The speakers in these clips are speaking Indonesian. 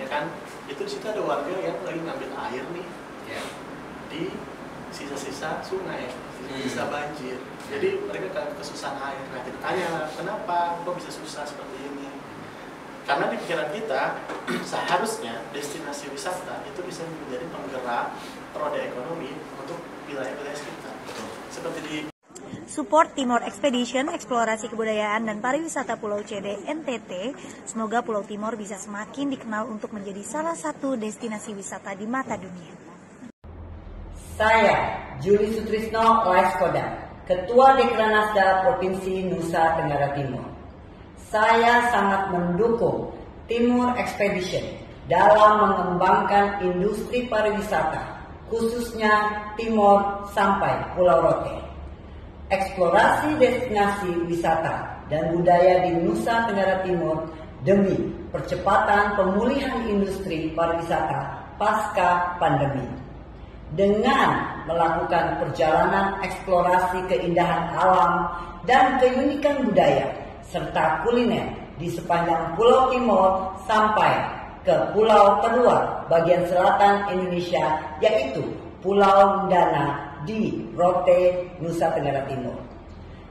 ya kan? Itu di situ ada warga yang lagi ngambil air nih, Ya. di sisa-sisa sungai, sisa banjir. Jadi mereka kesusahan air. Nah kita tanya, kenapa kok bisa susah seperti ini? Karena di pikiran kita seharusnya destinasi wisata itu bisa menjadi penggerak roda ekonomi untuk wilayah-wilayah sekitar. Seperti di Support Timor Expedition, eksplorasi kebudayaan dan pariwisata Pulau CD NTT. Semoga Pulau Timor bisa semakin dikenal untuk menjadi salah satu destinasi wisata di mata dunia. Saya, Juli Sutrisno Laiskoda, Ketua Dekranasda Provinsi Nusa Tenggara Timur. Saya sangat mendukung Timor Expedition dalam mengembangkan industri pariwisata, khususnya Timor sampai Pulau Rote. Eksplorasi destinasi wisata dan budaya di Nusa Tenggara Timur demi percepatan pemulihan industri pariwisata pasca pandemi. Dengan melakukan perjalanan eksplorasi keindahan alam dan keunikan budaya serta kuliner di sepanjang Pulau Timor sampai ke pulau terluar bagian selatan Indonesia, yaitu Pulau Ndana di Rote, Nusa Tenggara Timur.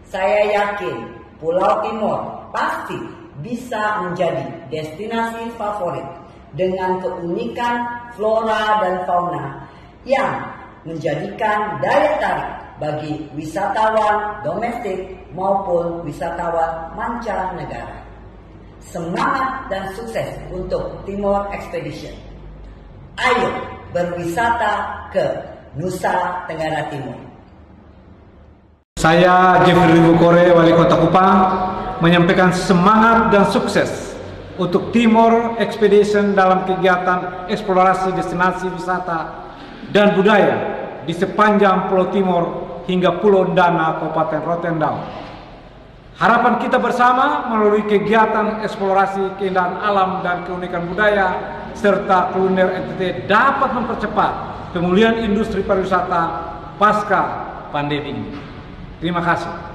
Saya yakin Pulau Timor pasti bisa menjadi destinasi favorit dengan keunikan flora dan fauna yang menjadikan daya tarik bagi wisatawan domestik maupun wisatawan mancanegara. Semangat dan sukses untuk Timor Expedition. Ayo berwisata ke Nusa Tenggara Timur. Saya Jeffrey Bukore, Wali Kota Kupang, menyampaikan semangat dan sukses untuk Timor Expedition dalam kegiatan eksplorasi destinasi wisata dan budaya di sepanjang Pulau Timor hingga Pulau Ndana, Kabupaten Rotendao. Harapan kita bersama melalui kegiatan eksplorasi keindahan alam dan keunikan budaya serta kuliner NTT dapat mempercepat pemulihan industri pariwisata pasca pandemi ini. Terima kasih.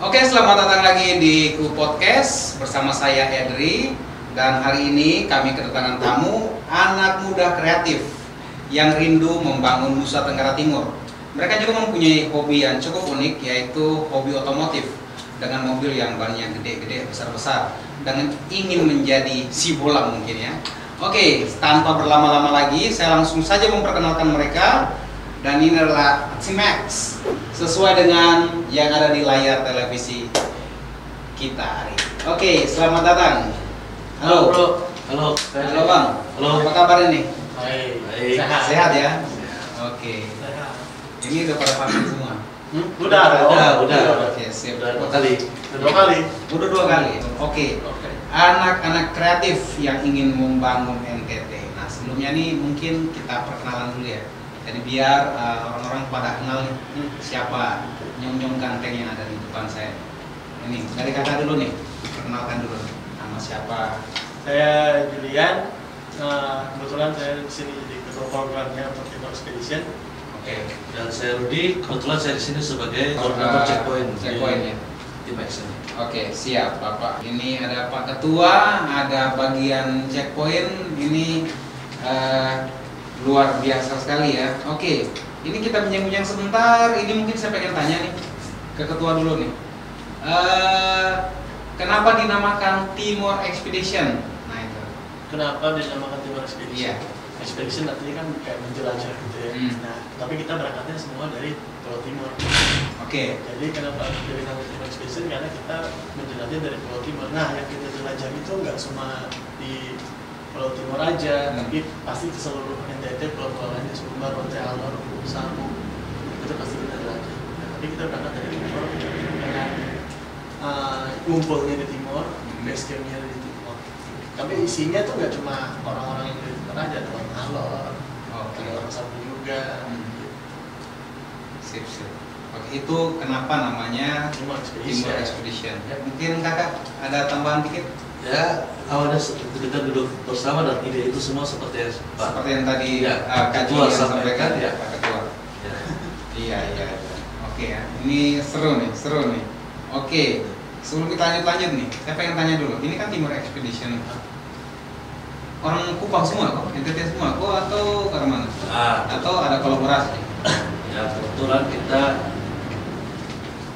Oke, selamat datang lagi di Ku Podcast bersama saya Edri, dan hari ini kami kedatangan tamu anak muda kreatif yang rindu membangun Nusa Tenggara Timur. Mereka juga mempunyai hobi yang cukup unik, yaitu hobi otomotif dengan mobil yang bannya gede-gede, besar-besar, dan ingin menjadi si bola mungkin ya. Oke, tanpa berlama-lama lagi, saya langsung saja memperkenalkan mereka. Dan ini adalah Max, sesuai dengan yang ada di layar televisi kita hari ini. Oke, selamat datang. Halo. Halo. Halo Bang. Halo. Apa kabar ini? Baik. Sehat ya? Oke. Ini udah pada vaksin semua? Udah. Oke, siap. Udah 2 kali. Udah 2 kali. Oke. Anak-anak kreatif yang ingin membangun NTT. Nah, sebelumnya nih mungkin kita perkenalan dulu ya. Jadi biar orang-orang pada kenal nih siapa nyong-nyong ganteng yang ada di depan saya. Ini dari kakak dulu nih, perkenalkan dulu nama siapa. Saya Julian, kebetulan saya di sini jadi ketua programnya untuk Timor Expedition. Oke. Dan saya Rudi, kebetulan saya di sini sebagai koordinator checkpoint ya. Tim Action. Oke, siap Bapak. Ini ada Pak Ketua, ada bagian checkpoint. Ini luar biasa sekali ya. Oke, ini kita bincang-bincang sebentar. Ini mungkin saya pengen tanya nih ke ketua dulu nih. Kenapa dinamakan Timor Expedition? Nah itu. Kenapa dinamakan Timor Expedition? Iya. Expedition artinya kan kayak menjelajah gitu ya. Nah, tapi kita berangkatnya semua dari Pulau Timor. Oke. Jadi kenapa dari nama Timor Expedition? Karena kita menjelajah dari Pulau Timor. Nah, yang kita jelajah itu nggak cuma di Pulau Timor aja, tapi pasti ke seluruh NTT, pulau-pulau lainnya, Sumbar, Rote, Alor, Samu, itu pasti kita jelajah. Nah, tapi kita berangkat dari Timor dengan ngumpulnya di Timor, base campnya di Timor. Tapi isinya tuh nggak cuma orang-orang yang dari Timor aja, ada orang Alor, ada orang Samu juga. Sip. Oke, itu kenapa namanya Timor Timor Expedition. Ya, mungkin kakak ada tambahan dikit? Ya, awalnya kita duduk bersama dan ide itu semua seperti Seperti yang tadi Ya, Kak Ketua Juli yang sampaikan, sampaikan ya. Pak Ketua. Ya. Iya. Oke ya, ini seru nih. Oke, sebelum kita lanjut nih, saya pengen tanya dulu. Ini kan Timor Expedition. Orang Kupang semua kok, NTT semua kok atau ke mana? Atau ada kolaborasi? Ya, kebetulan kita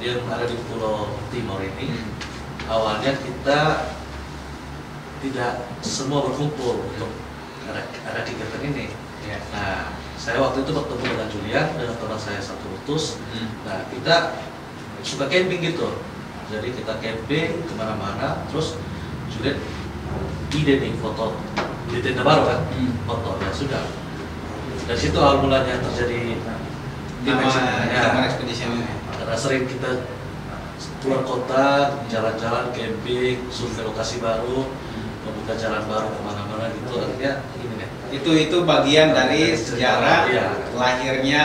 yang ada di Pulau Timor ini, awalnya kita tidak semua berkumpul untuk ada kegiatan ini. Ya. Nah, saya waktu itu bertemu dengan Julian, dengan teman saya satu utus. Nah, kita suka camping gitu. Jadi kita camping kemana-mana, terus Julian ide nih foto di tenda baru kan, foto ya sudah. Dari situ awal mulanya terjadi Nama ya, Timor Expedition ini. karena sering kita keluar kota, jalan-jalan, camping, survei lokasi baru, membuka jalan baru kemana-mana gitu. Artinya ini nih. Itu bagian dari sejarah Iya. lahirnya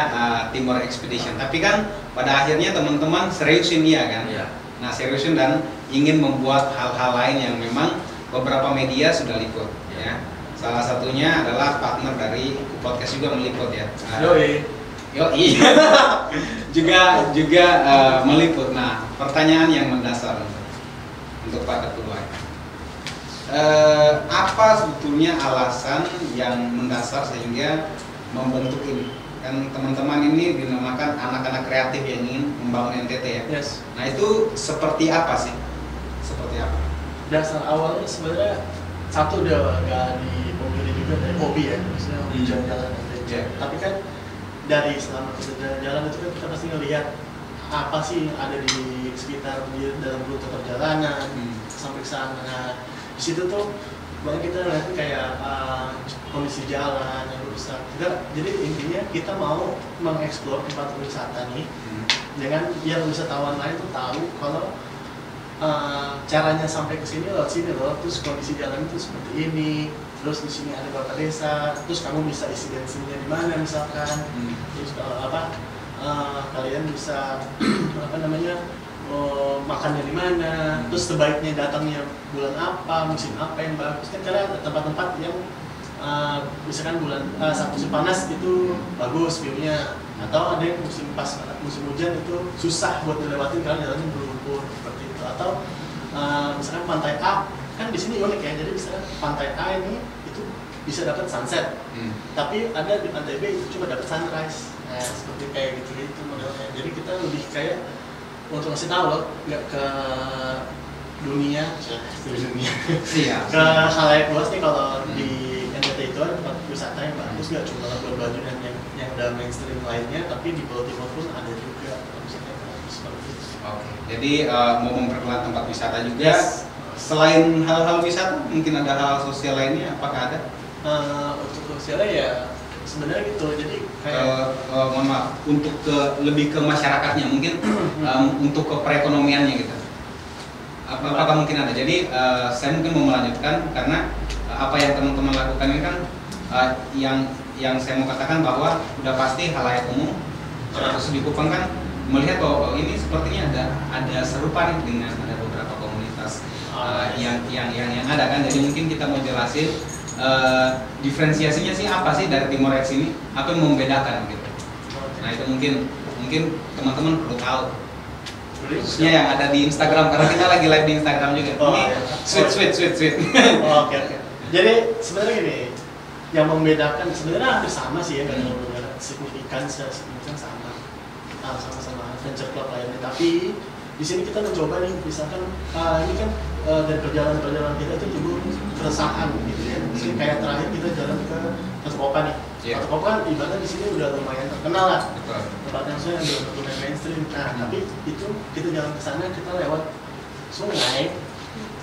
Timor Expedition. Tapi kan pada akhirnya teman-teman seriusin ya kan? Iya. Nah, seriusin dan ingin membuat hal-hal lain yang memang beberapa media sudah liput ya. Salah satunya adalah partner dari podcast juga meliput ya. Yoi. juga meliput. Nah, pertanyaan yang mendasar untuk Pak Ketua. Apa sebetulnya alasan yang mendasar sehingga membentuk ini? Kan teman-teman ini dinamakan anak-anak kreatif yang ingin membangun NTT ya. Yes. Nah, itu seperti apa sih? Seperti apa? Dasar awalnya sebenarnya satu udah nggak dipungkiri juga dari hobi ya, maksudnya hobi jalan-jalan aja. Yeah. Tapi kan dari selama kita jalan-jalan itu kan kita pasti ngelihat apa sih yang ada di sekitar dalam rute perjalanan sampai ke sana. Nah, di situ tuh banyak kita lihat kayak kondisi jalan yang rusak. Jadi intinya kita mau mengeksplor tempat wisata nih dengan yang wisatawan lain tuh tahu kalau caranya sampai ke sini lewat sini loh, terus kondisi jalan itu seperti ini, terus di sini ada beberapa desa, terus kamu bisa isi bensinnya di mana misalkan, terus kalian bisa makannya di mana, terus sebaiknya datangnya bulan apa, musim apa yang bagus kan, karena ada tempat-tempat yang misalkan saat musim panas itu bagus view-nya, atau ada yang musim hujan itu susah buat dilewatin karena jalannya berlumpur seperti itu, atau misalkan pantai A kan di sini unik ya, jadi misalkan pantai A ini itu bisa dapat sunset, tapi ada di pantai B itu cuma dapat sunrise. Nah, seperti kayak gitu modelnya. Jadi kita lebih kayak untuk ngasih tahu loh, nggak ke dunia, ke halayak luas nih kalau di NTT itu ada tempat wisata yang bagus, nggak cuma Labuan Bajo dan yang udah mainstream lainnya, tapi di Pulau Timor pun ada juga misalnya seperti itu. Oke. Jadi mau memperkenalkan tempat wisata juga. Yes. Selain hal-hal wisata, mungkin ada hal sosial lainnya. Apakah ada? Untuk sosialnya ya sebenarnya gitu. Jadi kayak mohon maaf, untuk lebih ke masyarakatnya, mungkin untuk ke perekonomiannya gitu. Apakah mungkin ada? Jadi saya mungkin mau melanjutkan karena apa yang teman-teman lakukan ini kan yang saya mau katakan bahwa udah pasti halayak umum terus di Kupang kan melihat bahwa ini sepertinya ada serupa nih dengan ada beberapa komunitas yang ada kan. Jadi mungkin kita mau jelasin diferensiasinya sih apa sih dari Timor X ini, apa yang membedakan gitu. Nah itu mungkin teman-teman perlu tahu, khususnya yang ada di Instagram karena kita lagi live di Instagram juga. Ini sweet. Oke. Jadi sebenarnya gini, yang membedakan sebenarnya hampir sama sih ya, kalau signifikan sama venture club lainnya. Tapi di sini kita mencoba nih, misalkan ini kan dari perjalanan kita itu timbul keresahan gitu ya. Misalnya kayak terakhir kita jalan ke Batu Kopa nih. Batu Kopa kan ibaratnya di sini udah lumayan terkenal lah. Tempat yang saya udah lumayan mainstream. Nah, tapi itu kita jalan ke sana, kita lewat sungai,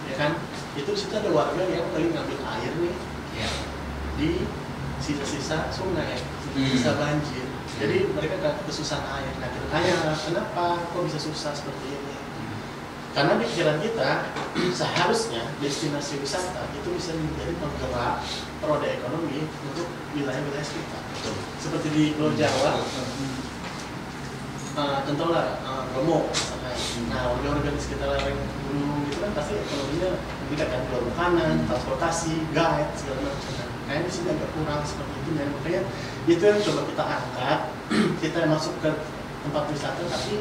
ya kan? Itu situ ada warga yang lagi ngambil air nih di sisa-sisa sungai, sisa banjir. Jadi mereka kesusahan air. Nah, kita tanya kenapa kok bisa susah seperti ini? Karena di pikiran kita seharusnya destinasi wisata itu bisa menjadi penggerak roda ekonomi untuk wilayah-wilayah sekitar. Seperti di Pulau Jawa, contohlah Bromo misalkan. Nah, warga-warga di sekitar lereng gunung gitu kan pasti ekonominya tidak kan, jual makanan, transportasi, guide segala macam. Kayaknya di sini agak kurang seperti itu, dan makanya itu yang coba kita angkat. Kita masuk ke tempat wisata tapi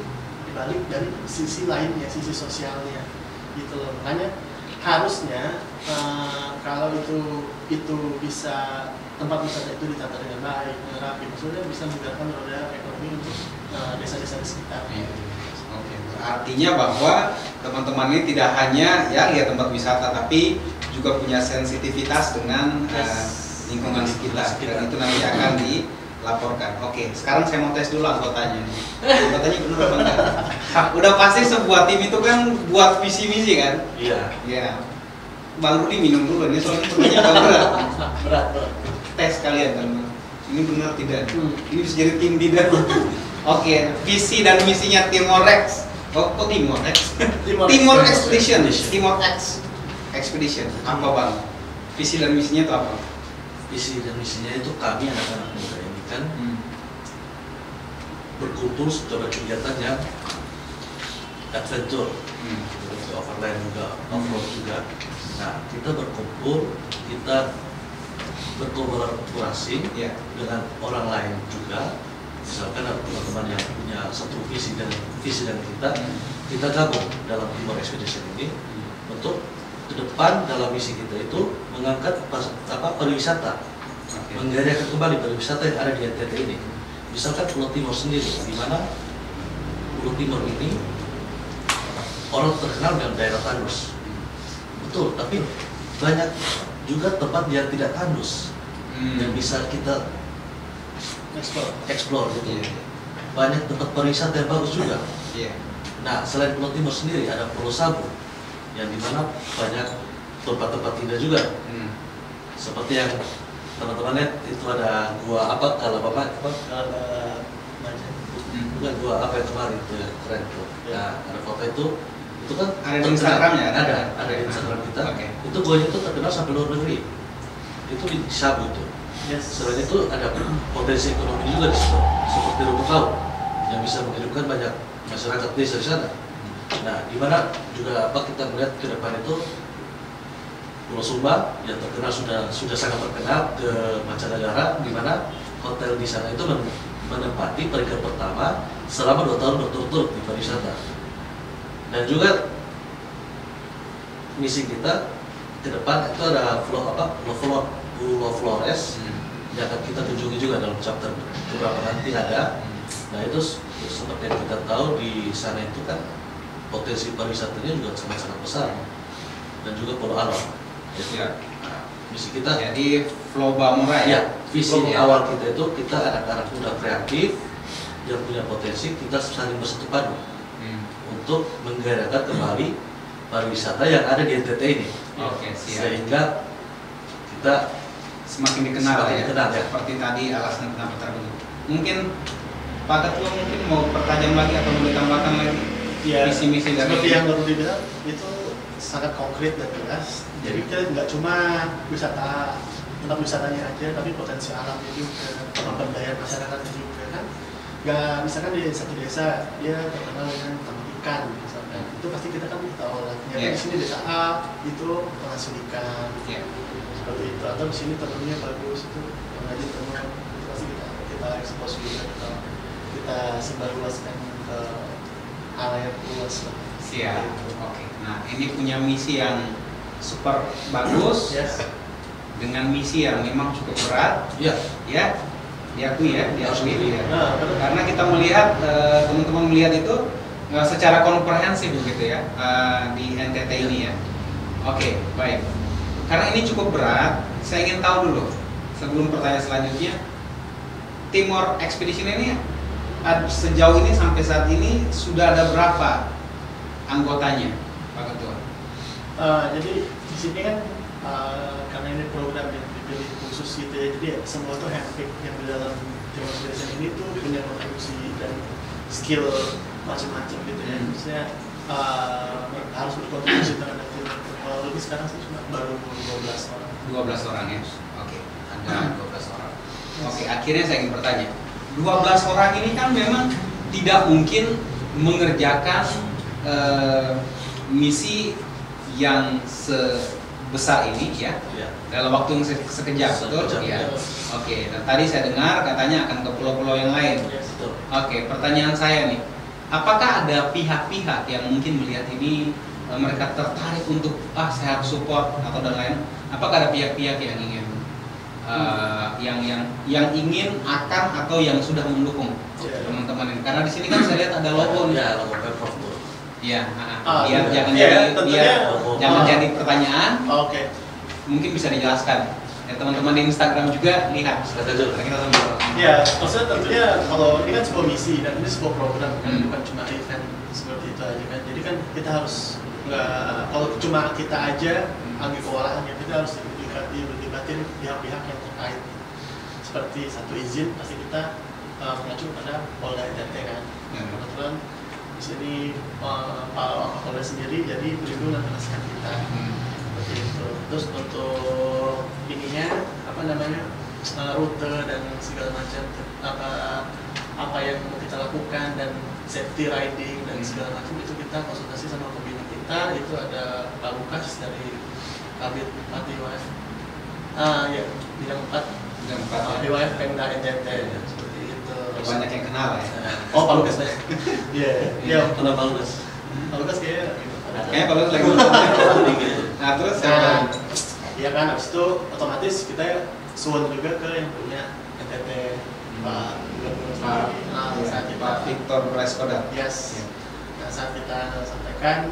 dibalik dari sisi lainnya, sisi sosialnya gitu loh. Makanya harusnya kalau itu bisa, tempat wisata itu ditata dengan baik, dengan rapi, maksudnya bisa menggerakkan roda ekonomi untuk desa-desa di sekitar. Oke. Artinya bahwa teman-teman ini tidak hanya ya lihat tempat wisata, tapi juga punya sensitivitas dengan lingkungan sekitar, dan itu nanti akan dilaporkan. Oke, sekarang saya mau tes dulu anggotanya nih. Anggotanya benar apa enggak? Udah pasti sebuah tim itu kan buat visi misi kan? Iya. Iya. Bang Rudi minum dulu, ini soalnya pertanyaan berat. Berat. Tes kalian kan, ini benar tidak? Ini bisa jadi tim tidak? Oke, visi dan misinya Timor X. Kok Timor X? Timor Expedition. Timor X Expedition. Apa bang? Visi dan misinya itu apa? Visi dan misinya itu kami anak-anak muda ini kan berkumpul coba kegiatan yang adventure, overland juga, off-road juga. Nah, kita berkumpul, kita berkolaborasi dengan orang lain juga. Misalkan ada teman-teman yang punya satu visi dan kita gabung dalam Timor Expedition ini untuk ke depan dalam misi kita itu mengangkat pariwisata, menggairahkan kembali pariwisata yang ada di NTT ini. Misalkan Pulau Timor sendiri, di mana Pulau Timor ini orang terkenal dengan daerah tandus, betul, tapi banyak juga tempat yang tidak tandus yang bisa kita explore gitu. Banyak tempat pariwisata yang bagus juga. Nah, selain Pulau Timor sendiri ada Pulau Sabu yang dimana banyak tempat-tempat indah juga. Seperti yang teman-teman lihat itu ada gua apa kalau bapak bukan gua apa yang kemarin itu ya, keren tuh. Nah, ada foto itu kan ada di Instagramnya, ada di Instagram kita. Itu guanya itu terkenal sampai luar negeri. Itu di Sabu itu. Selain itu ada potensi ekonomi juga di situ, seperti rumput laut yang bisa menghidupkan banyak masyarakat desa di sana. Nah, di mana juga kita melihat ke depan itu Pulau Sumba yang terkenal sudah sangat terkenal ke mancanegara, di mana hotel di sana itu menempati peringkat pertama selama 2 tahun berturut-turut di pariwisata. Dan juga misi kita ke depan itu ada Pulau Flores yang akan kita kunjungi juga dalam chapter beberapa nanti ada. Nah, itu seperti yang kita tahu di sana itu kan potensi pariwisatanya juga sangat-sangat besar, dan juga Pulau Aron. Misi kita jadi Flow Bamura ya. Visi awal kita itu kita anak-anak muda kreatif yang punya potensi, kita saling bersatu padu untuk menggairahkan kembali pariwisata yang ada di NTT ini. Sehingga kita semakin dikenal ya. Ya. Seperti tadi alasan kenapa terbentuk. Mungkin Pak Ketua mungkin mau pertanyaan lagi atau mau ditambahkan lagi? Ya, misi-misi dari seperti yang baru dibilang itu sangat konkret dan jelas. Jadi kita nggak cuma tempat wisatanya aja, tapi potensi alamnya juga, pemberdayaan masyarakatnya juga kan. Nggak, misalkan di satu desa dia terkenal dengan tambang ikan, misalkan itu pasti kita kan tahu lah. Di sini desa A itu penghasil ikan, seperti itu. Atau di sini tentunya bagus itu pengrajin tenun, itu pasti kita ekspos juga, kita sebarluaskan ke area luas lah. Siap. Oke. Nah, ini punya misi yang super bagus. Dengan misi yang memang cukup berat. Ya. Diakui ya. Karena kita melihat teman-teman melihat itu secara komprehensif begitu ya di NTT ini ya. Oke, baik. Karena ini cukup berat, saya ingin tahu dulu sebelum pertanyaan selanjutnya, Timor Expedition ini sejauh ini sampai saat ini sudah ada berapa anggotanya, Pak Ketua? Jadi di sini kan karena ini program yang dipilih khusus gitu ya, jadi semua tuh handpick yang di dalam Timor Expedition ini tuh punya kontribusi dan skill macam-macam gitu ya. Maksudnya harus berkontribusi terhadap Timor. Kalau lebih sekarang sih cuma baru 12 orang. 12 orang ya? Oke, ada 12 orang. Oke, akhirnya saya ingin bertanya, 12 orang ini kan memang tidak mungkin mengerjakan misi yang sebesar ini ya, dalam waktu yang sekejap, betul? Ya. Oke, dan tadi saya dengar katanya akan ke pulau-pulau yang lain. Oke, pertanyaan saya nih, apakah ada pihak-pihak yang mungkin melihat ini mereka tertarik untuk saya harus support atau dan lain? Apakah ada pihak-pihak yang ingin yang ingin akan atau yang sudah mendukung teman-teman ini? Karena di sini kan saya lihat ada logo nih. Ya, logo Pemprov. Iya, biar jangan jadi pertanyaan. Oke. Mungkin bisa dijelaskan. Ya, teman-teman di Instagram juga lihat. Kita sambil. Ya, maksudnya tentunya kalau ini kan sebuah misi dan ini sebuah program kan, bukan cuma event seperti itu aja kan. Jadi kan kita harus kalau cuma kita aja ambil kewalahan, ya kita harus dilibatin pihak-pihak yang terkait. Seperti satu izin pasti kita mengacu pada Polda NTT kan. Kebetulan di sini Pak Polda sendiri jadi perlindungan atas kita. Seperti itu. Terus untuk ininya rute dan segala macam apa yang mau kita lakukan dan safety riding dan segala macam itu kita konsultasi sama pembina kita. Itu ada Pak Lukas dari Kabit 4 IWF. Ya, bidang 4 IWF Pemda NTT seperti itu. Banyak yang kenal ya. Oh, Pak Lukas deh. Iya, Kenal Pak Lukas. Pak Lukas kayaknya Pak Lukas lagi. Nah, terus iya kan, habis itu otomatis kita suwun juga ke yang punya NTT Pak saat kita Pak Victor Preskoda. Yes. Nah, saat kita sampaikan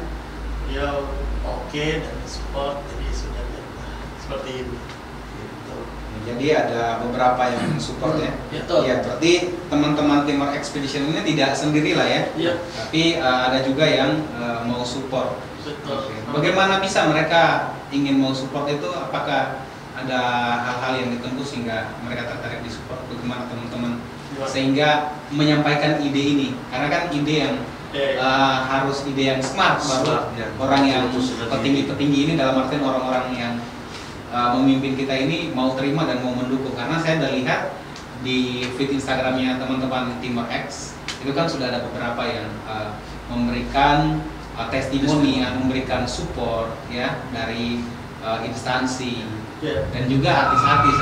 dia oke dan support, jadi sudah seperti ini. Gitu. Jadi ada beberapa yang support ya. Betul. Ya, berarti teman-teman Timor Expedition ini tidak sendiri lah ya. Iya. Tapi ada juga yang mau support. Betul. Bagaimana bisa mereka ingin mau support itu? Apakah ada hal-hal yang ditempuh sehingga mereka tertarik di support? Bagaimana teman-teman sehingga menyampaikan ide ini? Karena kan ide yang harus ide yang smart, baru orang yang petinggi-petinggi ini, dalam artian orang-orang yang memimpin kita ini mau terima dan mau mendukung. Karena saya udah lihat di feed Instagramnya teman-teman Timor X itu kan sudah ada beberapa yang memberikan testimoni, yang memberikan support ya dari instansi dan juga artis-artis.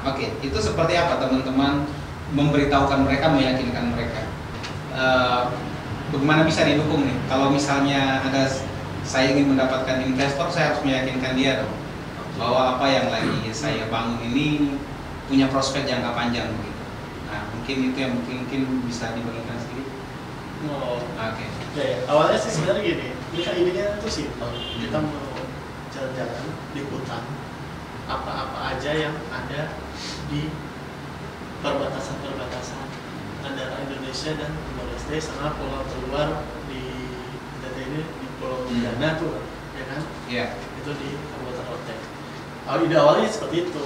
Oke, itu seperti apa teman-teman memberitahukan mereka, meyakinkan mereka? Bagaimana bisa didukung nih? Kalau misalnya saya ingin mendapatkan investor, saya harus meyakinkan dia dong bahwa apa yang lagi saya bangun ini punya prospek jangka panjang begitu. Nah, mungkin itu yang mungkin bisa dibagikan sedikit. Oke. Ya, awalnya sih sebenarnya gini, ini kan idenya tuh simpel. Kita mau jalan-jalan di hutan, apa-apa aja yang ada di perbatasan antara Indonesia dan Timor Leste sama pulau terluar di NTT ini, di Pulau Dana tuh, ya kan? Iya. Itu di Kabupaten Rote. Ide awalnya seperti itu.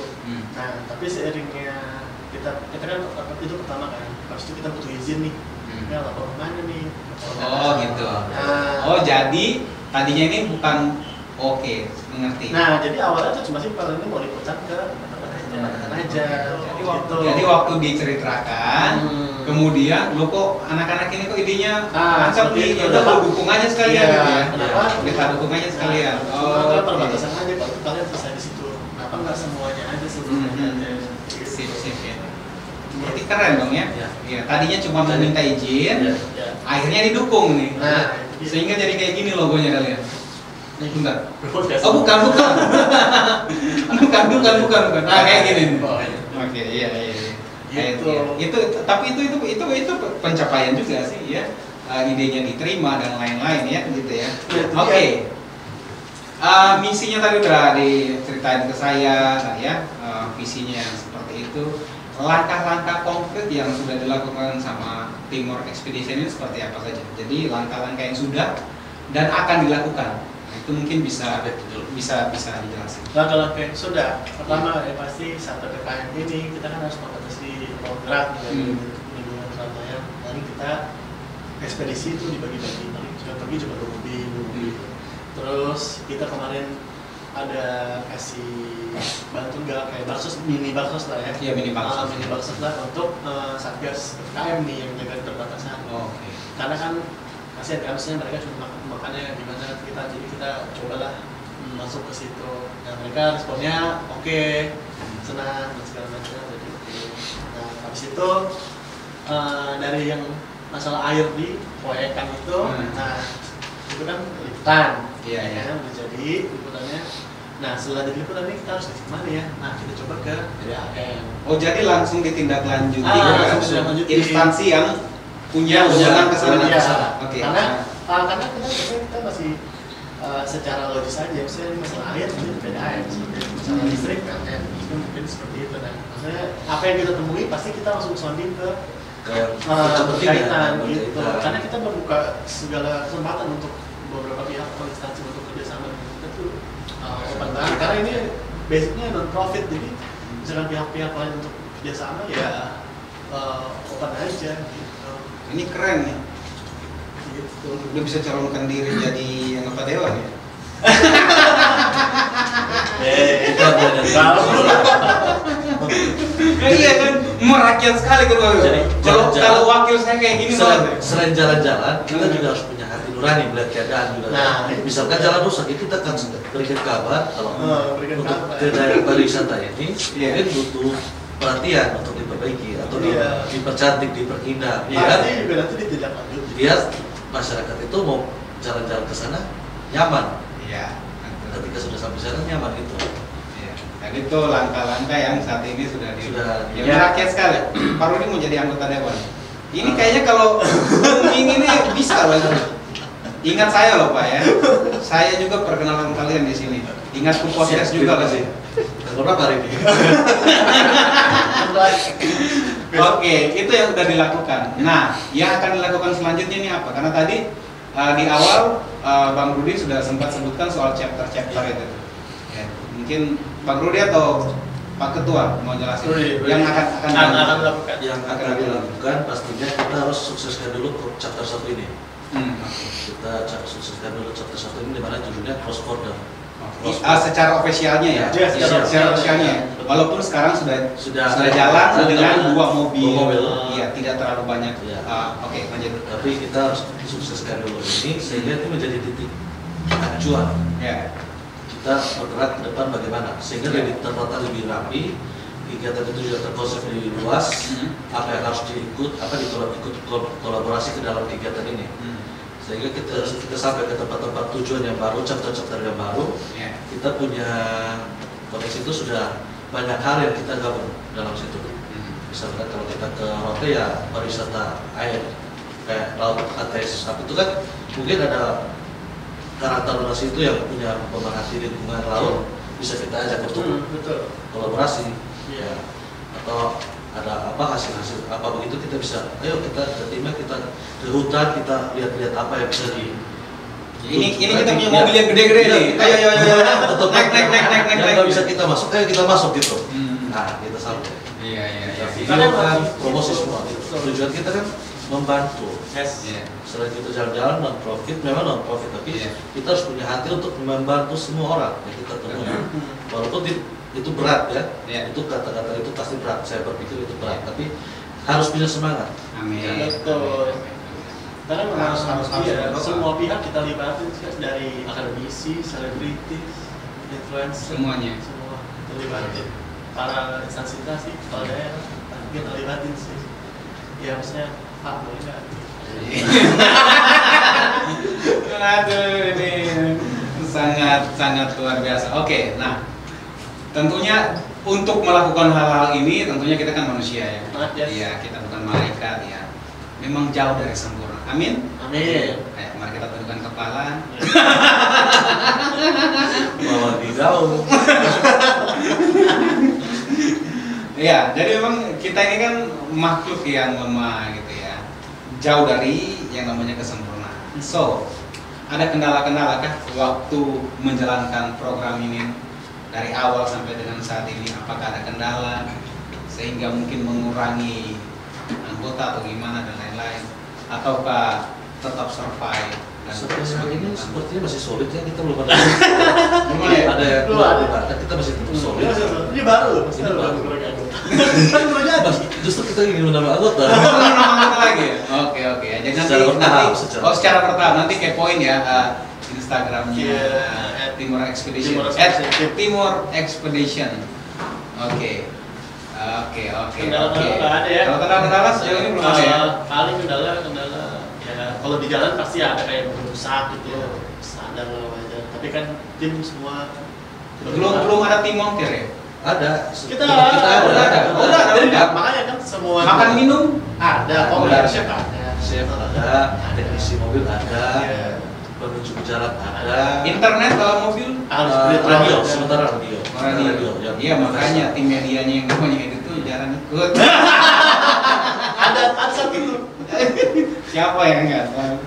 Nah, tapi seiringnya kita kan itu pertama kan, habis itu kita butuh izin nih. Ya, lapor kemana nih? Oh gitu. Oh, jadi tadinya ini bukan mengerti. Nah, jadi awalnya tuh cuma simpel, ini mau diputar ke perbatasan aja. Jadi waktu diceritakan, kemudian lo kok anak-anak ini kok idenya mantap nih, ya udah lo dukung aja sekalian gitu ya. Kenapa? Kita dukung aja sekalian. Oh, perbatasan aja, kalau kalian bisa di situ. Kenapa nggak semuanya aja sebenarnya? Sip ya. Berarti keren dong ya. Iya. Tadinya cuma meminta izin, akhirnya didukung nih. Nah, sehingga jadi kayak gini logonya kalian. Bentar. Oh, bukan. bukan. Nah, kayak gini. Oke, iya. Gitu. Tapi itu pencapaian juga sih ya. Idenya diterima dan lain-lain ya, gitu ya. Oke. Misinya tadi udah diceritain ke saya, ya. Visinya yang seperti itu. Langkah-langkah konkret yang sudah dilakukan sama Timor Expedition ini seperti apa saja? Jadi langkah-langkah yang sudah dan akan dilakukan, itu mungkin bisa dijelaskan. Langkah-langkah yang sudah, pertama ya pasti saat PPKM ini kita kan harus membatasi program dari lingkungan Surabaya. Lalu kita ekspedisi itu dibagi-bagi, paling cuma pergi 2 mobil. Terus kita kemarin ada kasih bantu nggak kayak baksos, mini baksos lah ya. Iya, mini baksos. Mini baksos lah untuk satgas PPKM nih yang jaga perbatasan. Oke. Karena kan kasihan kan, maksudnya mereka cuma makannya gimana, jadi kita cobalah masuk ke situ. Nah mereka responnya oke, senang dan segala macam. Jadi nah habis itu dari yang masalah air di proyekan itu, nah itu kan liputan, Iya, iya. kan udah jadi liputannya. Nah setelah jadi liputan ini kita harus kemana ya? Nah kita coba ke DAM. Oh, jadi langsung ditindaklanjuti langsung ke ditindaklanjuti. instansi yang punya wewenang ke sana. Iya. Oke. Karena kita masih secara logis saja, misalnya ini masalah air mungkin PDAM, masalah listrik kan ya, mungkin seperti itu. Dan maksudnya apa yang kita temui pasti kita langsung sounding ke berkaitan gitu. Karena kita membuka segala kesempatan untuk beberapa pihak atau instansi untuk kerjasama dengan kita tuh open banget. Karena ini basicnya non profit, jadi misalkan pihak-pihak lain untuk kerjasama ya open aja gitu. Ini keren nih. Gitu. Udah bisa calonkan diri jadi anggota dewan ya. Iya kan, merakyat sekali kalau wakil saya kayak gini banget. Selain jalan-jalan, kita juga harus punya hati nurani melihat keadaan juga. Nah, misalkan jalan rusak, kita akan berikan kabar kalau berikan untuk kabar. ke daerah pariwisata ini Iya. mungkin butuh perhatian untuk diperbaiki atau Iya. dipercantik, diperindah. Pasti juga nanti ditindaklanjuti. Biar masyarakat itu mau jalan-jalan ke sana nyaman. Iya. Ketika sudah sampai sana nyaman itu. Iya. Dan itu langkah-langkah yang saat ini sudah Sudah. merakyat sekali. Pak Rudi mau jadi anggota dewan. Ini kayaknya kalau booming ini bisa loh. Ingat saya loh Pak ya. Saya juga perkenalan kalian di sini. Ingat ku podcast juga lah sih. Berapa hari ini? Oke, itu yang sudah dilakukan. Nah, yang akan dilakukan selanjutnya ini apa? Karena tadi di awal Bang Rudi sudah sempat sebutkan soal chapter-chapter itu. Ya, mungkin Bang Rudi atau Pak Ketua mau jelasin Rudi. yang akan dilakukan. Yang akan dilakukan pastinya kita harus sukseskan dulu chapter 1 ini. Kita sukseskan dulu chapter 1 ini, dimana judulnya cross border. Secara ofisialnya ya, Iya, secara ofisialnya. Walaupun sekarang sudah jalan dengan dua mobil. Iya, tidak terlalu banyak. Iya. Oke, lanjut. Tapi kita harus sukseskan dulu ini sehingga ini menjadi titik acuan. Ya. Kita bergerak ke depan bagaimana sehingga lebih tertata, lebih rapi, kegiatan itu juga terkonsep lebih luas. Apa yang harus diikut, ikut kolaborasi ke dalam kegiatan ini. Sehingga kita sampai ke tempat-tempat tujuan yang baru, chapter-chapter yang baru. Kita punya koneksi itu sudah banyak hal yang kita gabung dalam situ. Misalkan kalau kita ke Rote ya pariwisata air, kayak laut ATS, itu kan mungkin ada karakter lokasi itu yang punya pemerhati lingkungan laut, bisa kita ajak untuk kolaborasi. Iya. Atau ada apa hasil-hasil apa begitu, kita bisa ayo kita timnya kita ke hutan, kita lihat-lihat apa yang bisa di ini kita punya mobil yang gede-gede nih. Ayo naik bisa kita masuk, ayo kita masuk gitu. Nah kita sampai iya video kan promosi semua gitu. Tujuan kita kan membantu. Selain itu jalan-jalan non profit, memang non profit, tapi kita harus punya hati untuk membantu semua orang yang kita temui. Walaupun itu berat ya, itu kata-kata itu pasti berat, saya berpikir itu berat, tapi harus punya semangat. Amin. Betul. Karena memang harus semua pihak kita libatin, dari akademisi, selebritis, influencer, semuanya. Semua terlibatin. Para instansi-instansi, kepala daerah, kita libatin sih. Ya maksudnya Pak boleh nggak? Aduh, ini sangat luar biasa. Oke, nah tentunya untuk melakukan hal-hal ini tentunya kita kan manusia ya. Iya, kita bukan malaikat ya. Memang jauh dari sempurna. Amin. Amin. Ayo, mari kita tundukkan kepala. Bahwa di jauh. Iya, jadi memang kita ini kan makhluk yang lemah gitu ya. Jauh dari yang namanya kesempurnaan. So, ada kendala-kendala kah waktu menjalankan program ini dari awal sampai dengan saat ini? Apakah ada kendala sehingga mungkin mengurangi anggota atau gimana dan lain-lain? Ataukah tetap survive Ini sepertinya masih solid ya, kita belum ada. Belum ya? Ada yang Belum ada. kita masih tetap solid. Ini baru, Ini baru. kan baru jadi. Justru kita ingin menambah anggota. Nama anggota lagi ya? Oke. Jadi Secara bertahap, secara bertahap nanti kepoin ya Instagramnya Iya. Timur Expedition. Timur Expedition. Timur Expedition. Oke. Kendala-kendala nggak ada ya. Kalau kendala sejauh ini belum ada ya. Paling kendala ya kalau di jalan pasti ada kayak rusak gitu, standar aja. Tapi kan tim semua Belum ada tim montir ya? Ada. kita ada. Udah. Makanya kan semua Makan minum ada, chef ada, Chef ada, teknisi mobil ada, Iya. penunjuk jalan ada. internet kalau mobil. harus Radio, sementara radio. Radio. ya. Iya makanya tim medianya yang namanya itu jarang ikut. ada satu itu. Siapa yang enggak tahu?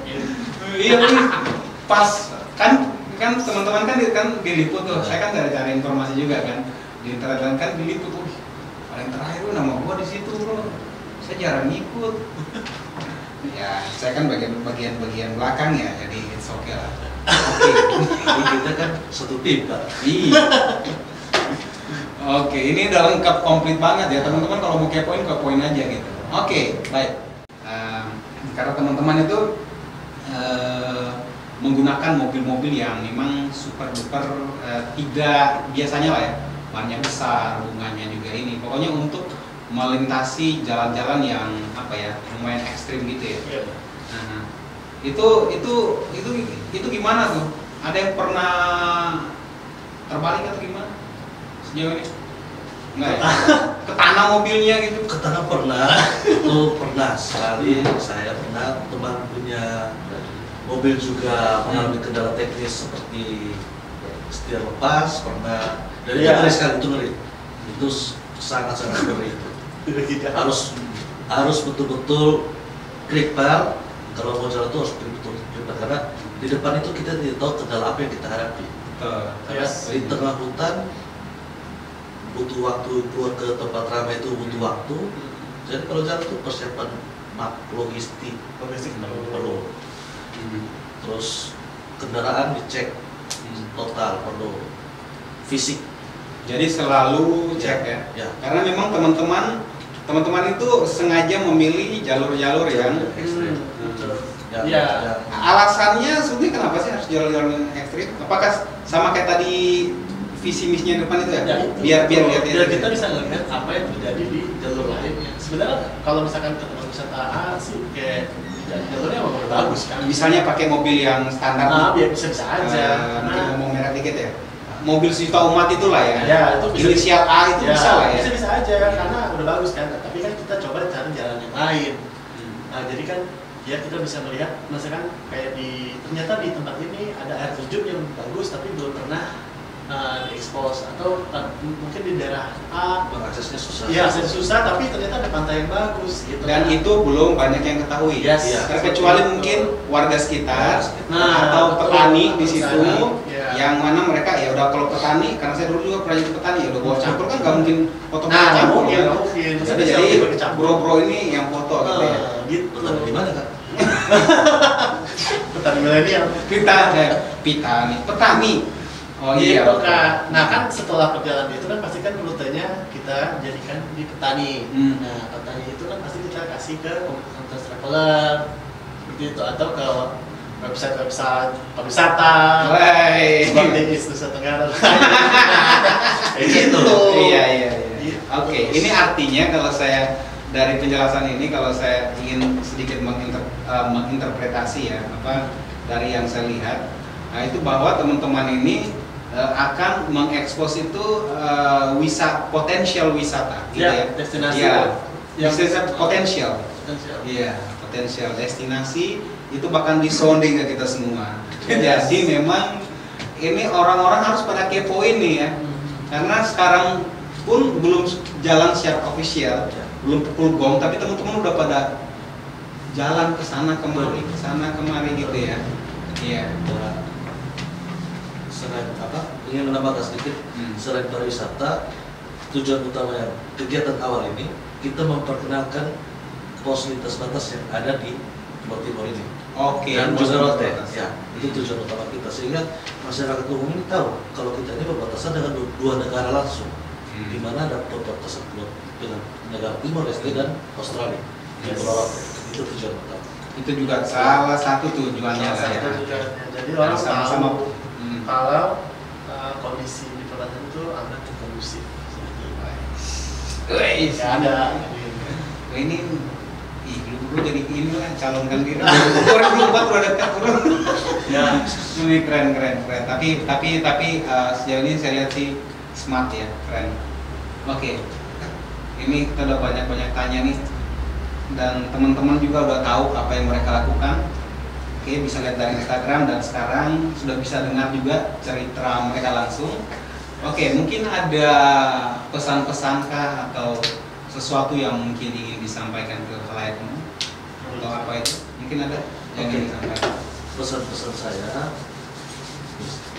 Iya ini pas kan teman-teman kan diliput tuh. Saya kan nggak cari informasi juga kan di internet kan diliput. Wih, paling terakhir tuh nama gua di situ bro. Saya jarang ikut. Ya saya kan bagian belakang ya, jadi it's okay lah. Jadi kita kan satu tim Pak. Iya. Oke, ini udah lengkap komplit banget ya teman-teman. Kalau mau kepoin aja gitu. Oke, baik. Karena teman-teman itu menggunakan mobil-mobil yang memang super duper tidak biasanya lah ya, bannya besar, bunganya juga ini. Pokoknya untuk melintasi jalan-jalan yang apa ya, lumayan ekstrim gitu ya. Iya. Nah, itu gimana tuh? Ada yang pernah terbalik atau gimana sejauh ini? Enggak ya? Ke tanah mobilnya gitu? Ke tanah pernah, itu pernah sekali. Saya pernah, teman punya mobil juga mengalami kendala teknis seperti setir lepas, pernah. Dan itu Iya. ngeri sekali, itu ngeri. Itu sangat-sangat ngeri. Harus betul-betul grip bar. Kalau mau jalan itu harus betul-betul grip bar, karena di depan itu kita tidak tahu kendala apa yang kita hadapi. Karena di tengah hutan butuh waktu, keluar ke tempat ramai itu butuh waktu. Jadi kalau jalan itu persiapan logistik perlu. Terus kendaraan dicek total, perlu fisik. Jadi selalu cek ya. Ya. Karena memang teman-teman itu sengaja memilih jalur-jalur yang ekstrim. Iya. Ya. alasannya sebenarnya kenapa sih harus jalur-jalur yang ekstrim? Apakah sama kayak tadi visi misinya depan itu ya? Ya, biar lihat biar kita bisa ngelihat apa yang terjadi di jalur lainnya. Sebenarnya kalau misalkan ke tempat wisata A sih kayak jalurnya emang udah bagus kan. misalnya pakai mobil yang standar. Nah, biar bisa aja. Mungkin ngomong merah dikit ya. Mobil sejuta umat itulah ya. Ya, itu bisa. Inisial A itu Ya, bisa lah ya. bisa aja karena udah bagus kan. Tapi kan kita coba cari jalan yang lain. Nah, jadi kan ya kita bisa melihat misalkan kayak ternyata di tempat ini ada air terjun yang bagus tapi belum pernah diekspos, atau mungkin di daerah A Aksesnya susah. iya akses susah tapi ternyata ada pantai yang bagus gitu. Dan itu belum banyak yang ketahui. Yes. Kecuali mungkin warga sekitar Nah, atau betul. petani di situ Petani, ya. yang mana mereka ya udah kalau petani, karena saya dulu juga pernah jadi petani ya udah bawa campur kan nggak mungkin foto Nah, campur mungkin, ya. mungkin. Jadi bro-bro ini yang foto gitu ya. Gitu. Petani di mana kan? Petani milenial. Petani. Oh iya. Gitu, Kak. Nah kan setelah perjalanan itu kan pasti kan rutenya kita jadikan di petani. Nah petani itu kan pasti kita kasih ke komunitas traveler seperti itu, atau ke website pariwisata seperti Nusa Tenggara. Kayak gitu. Iya. Gitu. Oke, ini artinya kalau saya dari penjelasan ini, kalau saya ingin sedikit menginterpretasi ya apa dari yang saya lihat, nah itu bahwa teman-teman ini akan mengekspos itu potensial wisata gitu ya, destinasi ya, yang potensial. Iya, potensial destinasi itu bahkan di sounding ke kita semua. Yes. Jadi memang ini orang-orang harus pada kepoin nih ya, karena sekarang pun belum jalan secara official, belum pukul gong, tapi teman-teman udah pada jalan ke sana kemari gitu ya. Iya. Selain apa? Ingin menambahkan sedikit. Selain pariwisata, tujuan utamanya kegiatan awal ini kita memperkenalkan pos lintas batas yang ada di Pulau Timur ini. Oke. Dan juga Rote, ya itu tujuan utama kita sehingga masyarakat umum ini tahu kalau kita ini berbatasan dengan dua negara langsung, di mana ada perbatasan dengan negara Timor Leste dan Australia di Pulau Rote. Itu tujuan utama. Itu juga salah satu tujuannya lah ya. Jadi orang sama-sama tahu kalau kondisi di perbatasan itu aman dan kondusif. Wih, ada. Ini lu jadi ini lah calonkan diri. 2024 udah dekat bro. Ya. Ini keren. Tapi sejauh ini saya lihat sih smart ya, keren. Oke. Ini kita udah banyak tanya nih. Dan teman-teman juga udah tahu apa yang mereka lakukan. Oke, bisa lihat dari Instagram dan sekarang sudah bisa dengar juga cerita mereka langsung. Oke, mungkin ada pesan-pesan kah atau sesuatu yang mungkin ingin disampaikan ke khalayak umum atau apa itu? Mungkin ada yang ingin disampaikan. Pesan-pesan saya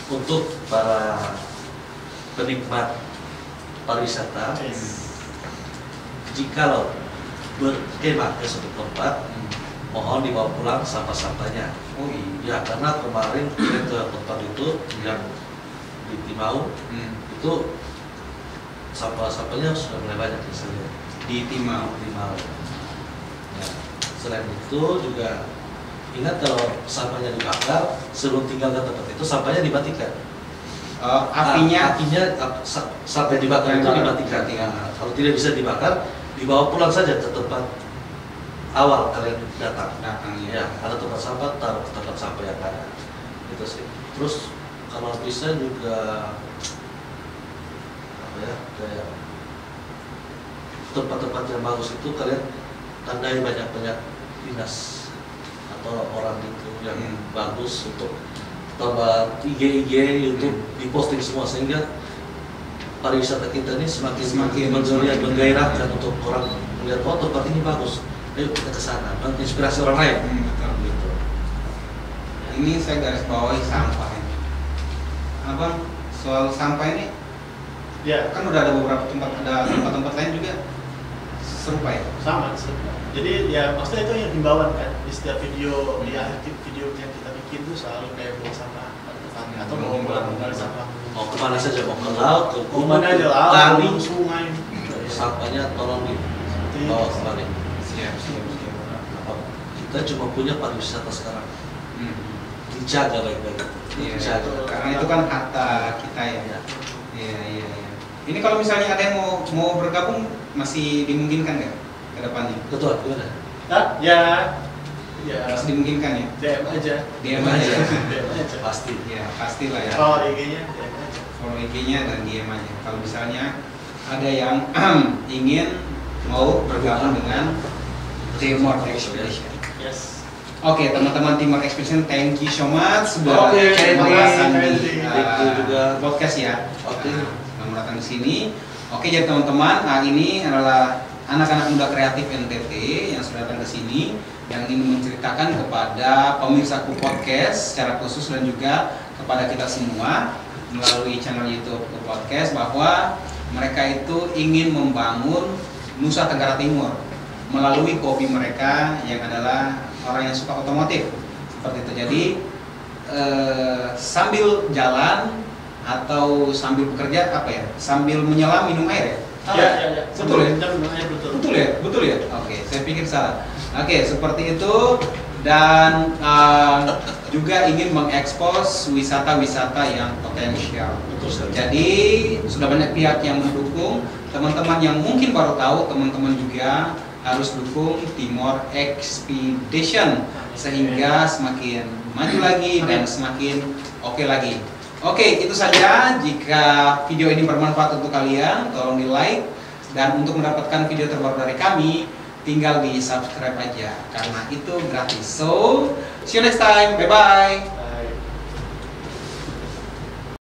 untuk para penikmat pariwisata, jikalau berkemah ke suatu tempat, mohon dibawa pulang sampah-sampahnya. Oh iya. Ya, karena kemarin kita ke tempat itu yang di Timau, itu sampah-sampahnya sudah mulai banyak misalnya Di Timau. Ya. Selain itu juga ingat kalau sampahnya dibakar, sebelum tinggal ke tempat itu sampahnya dimatikan. Apinya sampai dibakar itu dimatikan. Nah, kalau tidak bisa dibakar, dibawa pulang saja ke tempat awal kalian datang ya. Ada tempat sampah, taruh ke tempat sampah yang ada. Itu sih. Terus kalau bisa juga apa ya, kayak tempat-tempat yang bagus itu kalian tandai banyak dinas atau orang itu yang bagus untuk tambah IG, YouTube, diposting semua sehingga pariwisata kita ini semakin menggairahkan untuk orang melihat tempat ini bagus. Ayo kita ke sana, menginspirasi orang lain. Betul. Gitu. Ini saya garis bawahi sampah ini. Abang, soal sampah ini, Ya, kan udah ada beberapa tempat lain juga serupa ya. sama. Jadi ya maksudnya itu yang himbauan kan di setiap video, di akhir video yang kita bikin tuh selalu kayak buang sampah pada tempatnya atau mau mengambil sampah. Mau kemana saja, mau ke laut, ke Kuman aja laut, kali, sungai. sampahnya tolong dibawa kembali. Siap. Kita cuma punya pariwisata sekarang, dijaga baik-baik. Iya, Dijaga. karena itu kan harta kita ya. Iya. Ini kalau misalnya ada yang mau bergabung masih dimungkinkan nggak ke depannya? Betul, gimana? Ya, Masih dimungkinkan ya? DM aja. DM aja. DM aja. Pasti. Ya pastilah ya. Kalau IG-nya DM aja. Follow IG-nya dan DM aja. Kalau misalnya ada yang ingin mau bergabung dengan Timor Expedition. Yes. Oke, teman-teman Timor Expedition, thank you so much sudah Oke, pembahasan terima di kasih. Thank you juga. podcast ya. Oke. Selamat datang di sini. Oke, jadi teman-teman, ini adalah anak-anak muda kreatif NTT yang sudah datang ke sini yang ingin menceritakan kepada pemirsa Podcast secara khusus dan juga kepada kita semua melalui channel YouTube Podcast bahwa mereka itu ingin membangun Nusa Tenggara Timur melalui hobi mereka yang adalah orang yang suka otomotif seperti itu. Jadi sambil jalan atau sambil bekerja sambil menyelam minum air ya? Ya. Betul ya? Betul ya? Oke, saya pikir salah. Oke, seperti itu. Dan juga ingin mengekspos wisata-wisata yang potensial. Jadi sudah banyak pihak yang mendukung. Teman-teman yang mungkin baru tahu, teman-teman juga harus dukung Timor Expedition sehingga semakin maju lagi dan semakin oke lagi. Oke, itu saja. Jika video ini bermanfaat untuk kalian, tolong di like. Dan untuk mendapatkan video terbaru dari kami, tinggal di subscribe aja karena itu gratis. So, see you next time. Bye bye.